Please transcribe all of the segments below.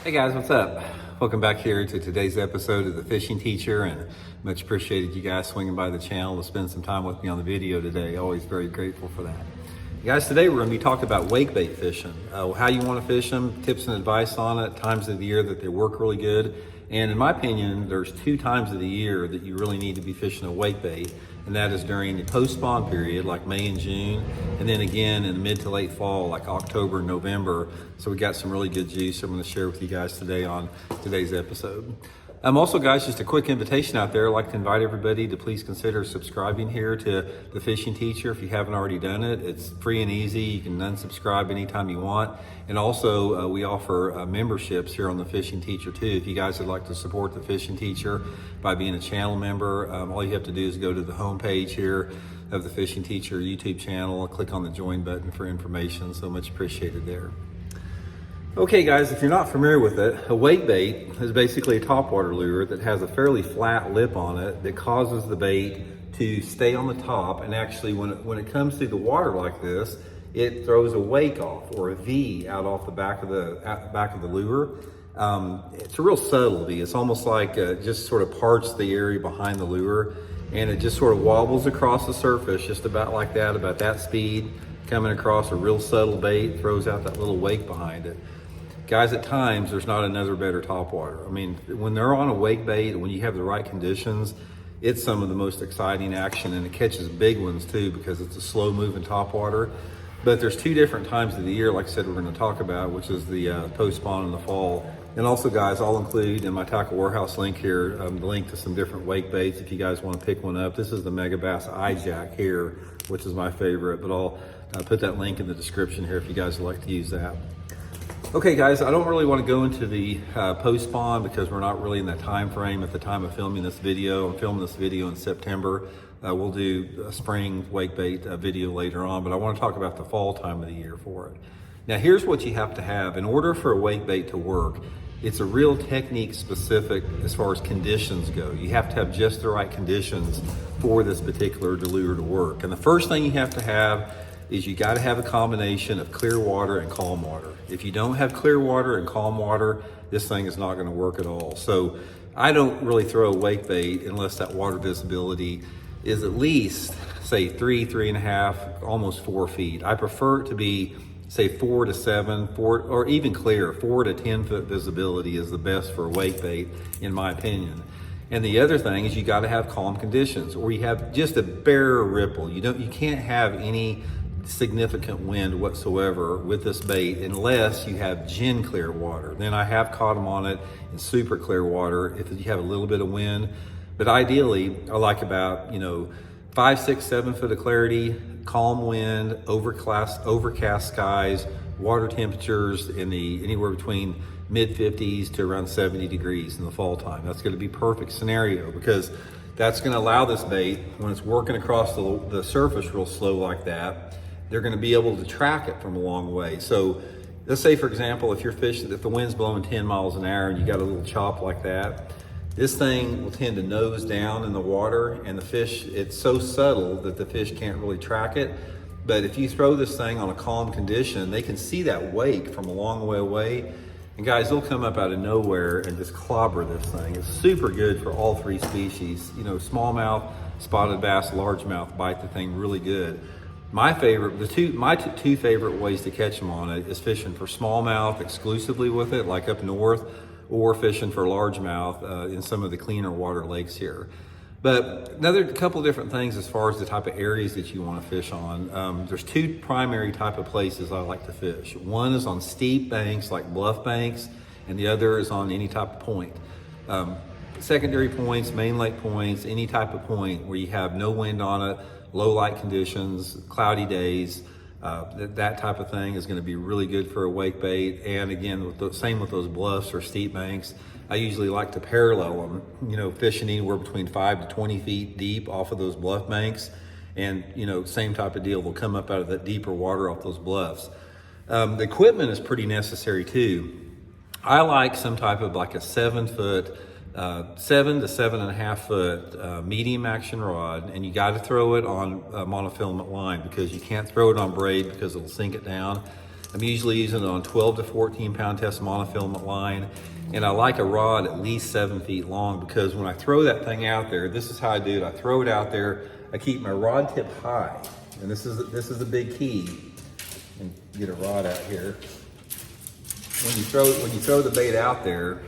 Hey guys, what's up? Welcome back here to today's episode of The Fishing Teacher, and much appreciated you guys swinging by the channel to spend some time with me on the video today. Always very grateful for that. Guys, today we're going to be talking about wakebait fishing, how you want to fish them, tips and advice on it, times of the year that they work really good. And in my opinion, there's 2 times of the year that you really need to be fishing a wakebait, and that is during the post-spawn period, like May and June, and then again in the mid to late fall, like October and November. So we got some really good juice I'm going to share with you guys today on today's episode. Also, guys, just a quick invitation out there. I'd like to invite everybody to please consider subscribing here to The Fishing Teacher if you haven't already done it. It's free and easy. You can unsubscribe anytime you want. And also, we offer memberships here on The Fishing Teacher too. If you guys would like to support The Fishing Teacher by being a channel member, all you have to do is go to the homepage here of The Fishing Teacher YouTube channel, click on the join button for information. So much appreciated there. Okay guys, if you're not familiar with it, a wakebait is basically a topwater lure that has a fairly flat lip on it that causes the bait to stay on the top, and actually when it comes through the water like this, it throws a wake off, or a V out off the back of the lure. It's a real subtlety. It's almost like just sort of parts the area behind the lure, and it just sort of wobbles across the surface just about like that, about that speed, coming across a real subtle bait, throws out that little wake behind it. Guys, at times, there's not another better topwater. I mean, when they're on a wake bait, when you have the right conditions, it's some of the most exciting action, and it catches big ones too because it's a slow moving topwater. But there's 2 different times of the year, like I said, we're gonna talk about, which is the post-spawn in the fall. And also, guys, I'll include in my tackle warehouse link here, the link to some different wake baits if you guys wanna pick one up. This is the Megabass I Jack here, which is my favorite, but I'll put that link in the description here if you guys would like to use that. Okay guys, I don't really want to go into the post-spawn because we're not really in that time frame at the time of filming this video. I'm filming this video in September. We'll do a spring wakebait video later on, but I want to talk about the fall time of the year for it. Now here's what you have to have. In order for a wakebait to work, it's a real technique specific as far as conditions go. You have to have just the right conditions for this particular lure to work. And the first thing you have to have is you got to have a combination of clear water and calm water. If you don't have clear water and calm water, this thing is not going to work at all. So I don't really throw a wakebait unless that water visibility is at least, say, 3.5, almost 4 feet. I prefer it to be, say, 4 to 7, or even clear. 4 to 10 foot visibility is the best for a wakebait, in my opinion. And the other thing is you got to have calm conditions, or you have just a bare ripple. You can't have any significant wind whatsoever with this bait unless you have gin clear water. Then I have caught them on it in super clear water if you have a little bit of wind. But ideally, I like about 5, 6, 7 foot of clarity, calm wind, overcast skies, water temperatures in the anywhere between mid 50s to around 70 degrees in the fall time. That's going to be perfect scenario because that's going to allow this bait, when it's working across the surface real slow like that, they're going to be able to track it from a long way. So let's say, for example, if you're fishing, if the wind's blowing 10 miles an hour and you got a little chop like that, this thing will tend to nose down in the water, and the fish, it's so subtle that the fish can't really track it. But if you throw this thing on a calm condition, they can see that wake from a long way away. And guys, they'll come up out of nowhere and just clobber this thing. It's super good for all 3 species. Smallmouth, spotted bass, largemouth bite the thing really good. My two favorite ways to catch them on it is fishing for smallmouth exclusively with it, like up north, or fishing for largemouth in some of the cleaner water lakes here. But another couple of different things as far as the type of areas that you want to fish on. There's 2 primary type of places I like to fish. One is on steep banks like bluff banks, and the other is on any type of point. Secondary points, main lake points, any type of point where you have no wind on it, low light conditions, cloudy days, that type of thing is going to be really good for a wake bait. And again, same with those bluffs or steep banks. I usually like to parallel them, fishing anywhere between 5 to 20 feet deep off of those bluff banks. And, same type of deal, they'll come up out of that deeper water off those bluffs. The equipment is pretty necessary too. I like some type of like a 7 to 7.5 foot medium action rod, and you got to throw it on a monofilament line because you can't throw it on braid because it'll sink it down. I'm usually using it on 12 to 14 pound test monofilament line. And I like a rod at least 7 feet long, because when I throw that thing out there, this is how I do it. I throw it out there, I keep my rod tip high. And this is the big key. And get a rod out here. When you throw the bait out there,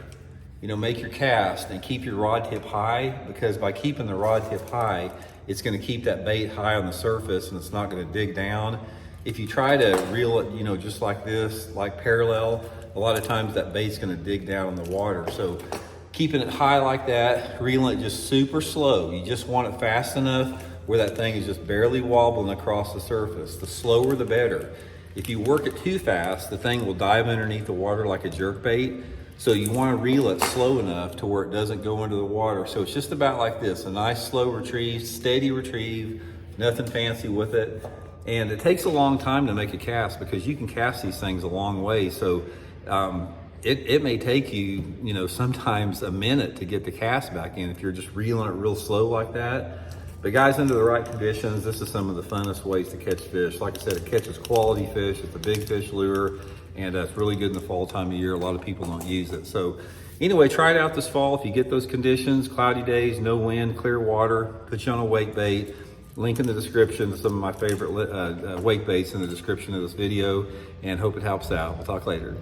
you know, make your cast and keep your rod tip high, because by keeping the rod tip high, it's going to keep that bait high on the surface and it's not going to dig down. If you try to reel it, you know, just like this, like parallel, a lot of times that bait's going to dig down in the water. So keeping it high like that, reeling it just super slow. You just want it fast enough where that thing is just barely wobbling across the surface. The slower the better. If you work it too fast, the thing will dive underneath the water like a jerk bait. So you want to reel it slow enough to where it doesn't go into the water. So it's just about like this, a nice slow retrieve, steady retrieve, nothing fancy with it. And it takes a long time to make a cast, because you can cast these things a long way. So it may take you, you know, sometimes a minute to get the cast back in if you're just reeling it real slow like that. But guys, under the right conditions, this is some of the funnest ways to catch fish. Like I said, it catches quality fish. It's a big fish lure, and it's really good in the fall time of year. A lot of people don't use it. So anyway, try it out this fall. If you get those conditions, cloudy days, no wind, clear water, put you on a wake bait. Link in the description to some of my favorite wake baits in the description of this video, and hope it helps out. We'll talk later.